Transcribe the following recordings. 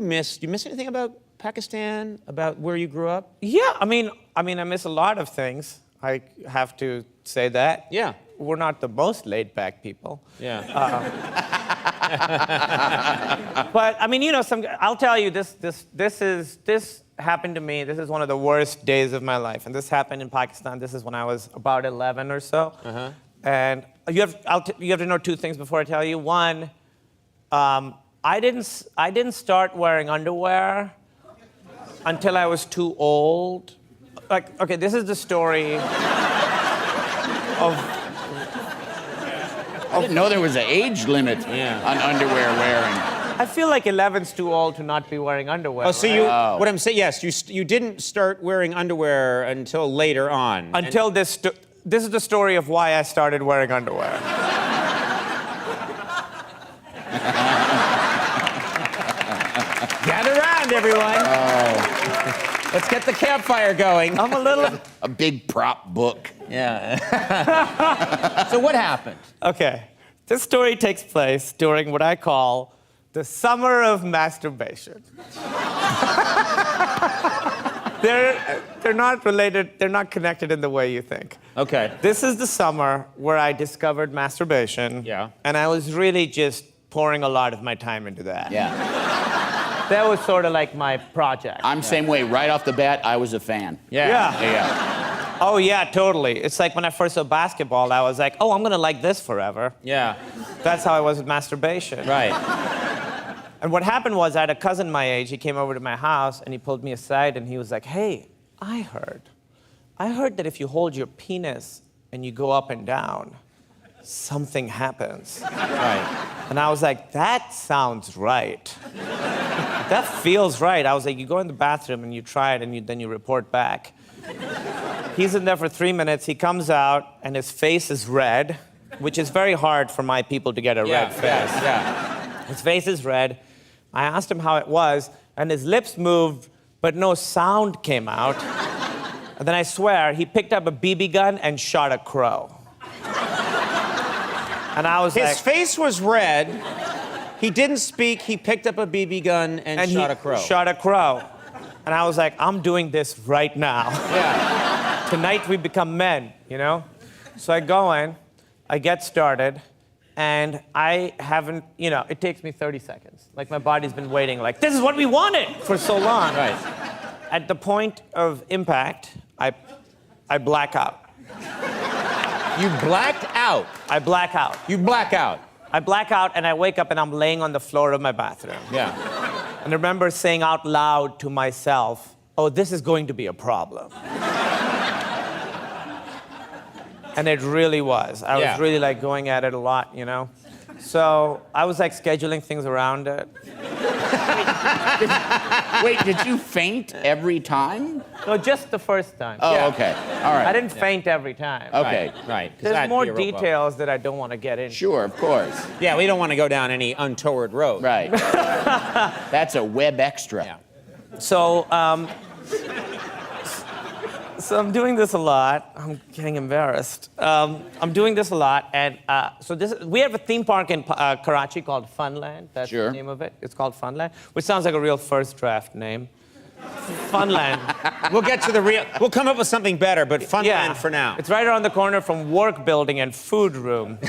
miss? Do you miss anything about Pakistan? About where you grew up? Yeah, I mean, I miss a lot of things. I have to say that. Yeah. We're not the most laid-back people. Yeah. But I mean, you know, I'll tell you, this happened to me. This is one of the worst days of my life, and this happened in Pakistan. This is when I was about 11 or so. Uh-huh. And you have to know two things before I tell you. One, I didn't start wearing underwear until I was too old. Like, okay, this is the story of. I didn't know there was an age limit on underwear wearing. I feel like 11's too old to not be wearing underwear. Oh, so right? what I'm saying, yes, you didn't start wearing underwear until later on. Until this is the story of why I started wearing underwear. Gather around, everyone. Oh. Let's get the campfire going. I'm a little... A big prop book. Yeah. So what happened? Okay. This story takes place during what I call the summer of masturbation. They're not related, they're not connected in the way you think. Okay. This is the summer where I discovered masturbation. Yeah. And I was really just pouring a lot of my time into that. Yeah. That was sort of like my project. I'm same way. Right off the bat, I was a fan. Yeah. Yeah. Oh, yeah, totally. It's like when I first saw basketball, I was like, oh, I'm gonna like this forever. Yeah. That's how I was with masturbation. Right. And what happened was I had a cousin my age. He came over to my house and he pulled me aside and he was like, hey, I heard that if you hold your penis and you go up and down, something happens. Right. And I was like, that sounds right. That feels right. I was like, you go in the bathroom and you try it and then you report back. He's in there for 3 minutes. He comes out and his face is red, which is very hard for my people to get a red face. Yeah. His face is red. I asked him how it was, and his lips moved, but no sound came out. And then I swear, he picked up a BB gun and shot a crow. And I was like... His face was red. He didn't speak. He picked up a BB gun and shot a crow. Shot a crow. And I was like, I'm doing this right now. Yeah. Tonight we become men, you know? So I go in, I get started, and I haven't, you know, it takes me 30 seconds. Like my body's been waiting, like, this is what we wanted for so long. Right. At the point of impact, I black out. You blacked out. I black out. You black out. I black out and I wake up and I'm laying on the floor of my bathroom. Yeah. And I remember saying out loud to myself, oh, this is going to be a problem. And it really was. I was really like going at it a lot, you know? So I was like scheduling things around it. Wait, did you faint every time? No, just the first time. Oh, Yeah. okay. All right. I didn't faint every time. Okay. Right. 'Cause There's that'd more be a real problem. details that I don't want to get into. Sure, of course. Yeah, we don't want to go down any untoward road. Right. That's a web extra. Yeah. So, so I'm doing this a lot. I'm getting embarrassed. I'm doing this a lot, and we have a theme park in Karachi called Funland. That's Sure. the name of it. It's called Funland, which sounds like a real first draft name. Funland. We'll get to the real. We'll come up with something better, but Funland for now. It's right around the corner from work building and food room.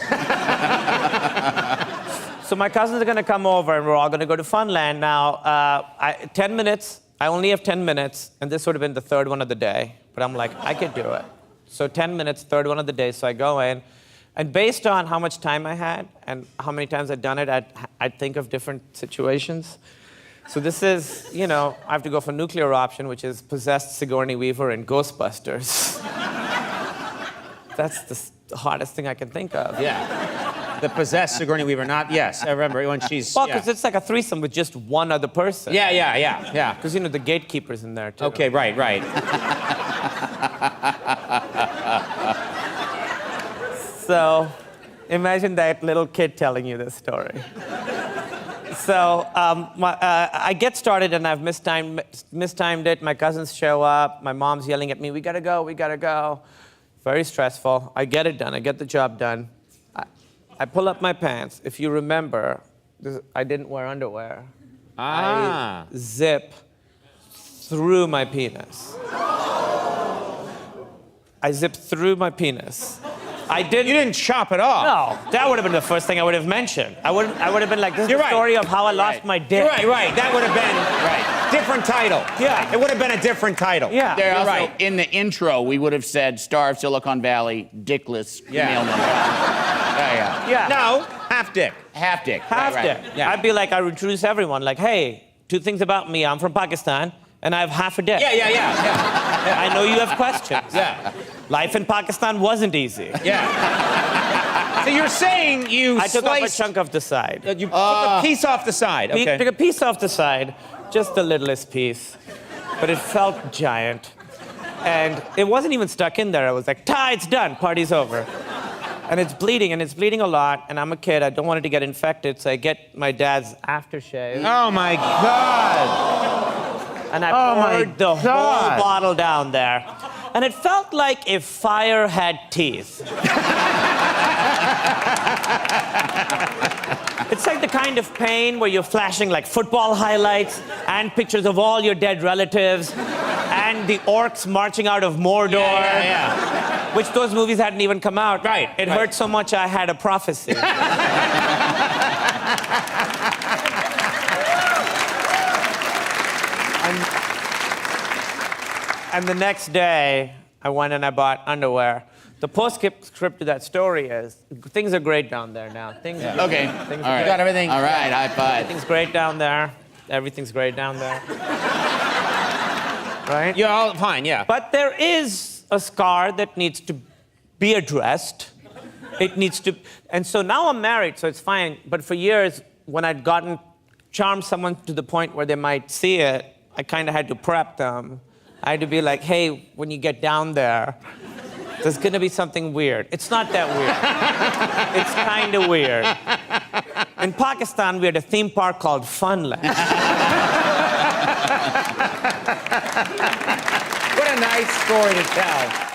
So my cousins are going to come over, and we're all going to go to Funland. Now, 10 minutes. I only have 10 minutes, and this would have been the third one of the day. But I'm like, I could do it. So 10 minutes, third one of the day. So I go in, and based on how much time I had and how many times I'd done it, I'd think of different situations. So this is, you know, I have to go for nuclear option, which is possessed Sigourney Weaver in Ghostbusters. That's the hardest thing I can think of. Yeah. The possessed Sigourney Weaver, not, yes, I remember when she's... Well, because it's like a threesome with just one other person. Yeah. Because, you know, the gatekeeper's in there, too. Okay, right. So, imagine that little kid telling you this story. So, I get started and I've mistimed it. My cousins show up. My mom's yelling at me, we gotta go. Very stressful. I get it done. I get the job done. I pull up my pants. If you remember, I didn't wear underwear. Ah. I zip through my penis. I zipped through my penis. I didn't. You didn't chop it off. No, that would have been the first thing I would have mentioned. I would have been like, this is You're the right. story of how I lost my dick. You're right. That would have been different title. Yeah. It would have been a different title. Yeah. There You're also, right. in the intro, we would have said Star of Silicon Valley, dickless, Yeah. Kumail Nanjiani. Yeah. No, half dick. Half dick. Half right, dick. right. Yeah. I'd be like, I would introduce everyone, like, hey, 2 things about me. I'm from Pakistan, and I have half a dick. Yeah. I know you have questions. Yeah. Life in Pakistan wasn't easy. Yeah. So you're saying you I took off a sliced... chunk off the side. You took a piece off the side. Okay. Took a piece off the side, just the littlest piece, but it felt giant. And it wasn't even stuck in there. I was like, it's done, party's over. And it's bleeding a lot, and I'm a kid, I don't want it to get infected, so I get my dad's aftershave, Oh my God. and I my poured the God. whole bottle down there. And it felt like if fire had teeth. It's like the kind of pain where you're flashing like football highlights and pictures of all your dead relatives and the orcs marching out of Mordor. Yeah. Which those movies hadn't even come out. Right, It right. hurt so much I had a prophecy. And the next day, I went and I bought underwear. The postscript to that story is, things are great down there now. Things are Okay. Things All are right. great. Got everything. All right. High five. Everything's great down there. Everything's great down there. Right? You're all fine, yeah. But there is a scar that needs to be addressed. It needs to, and so now I'm married, so it's fine. But for years, when I'd charmed someone to the point where they might see it, I kind of had to prep them. I had to be like, hey, when you get down there, there's gonna be something weird. It's not that weird. It's kind of weird. In Pakistan, we had a theme park called Funland. What a nice story to tell.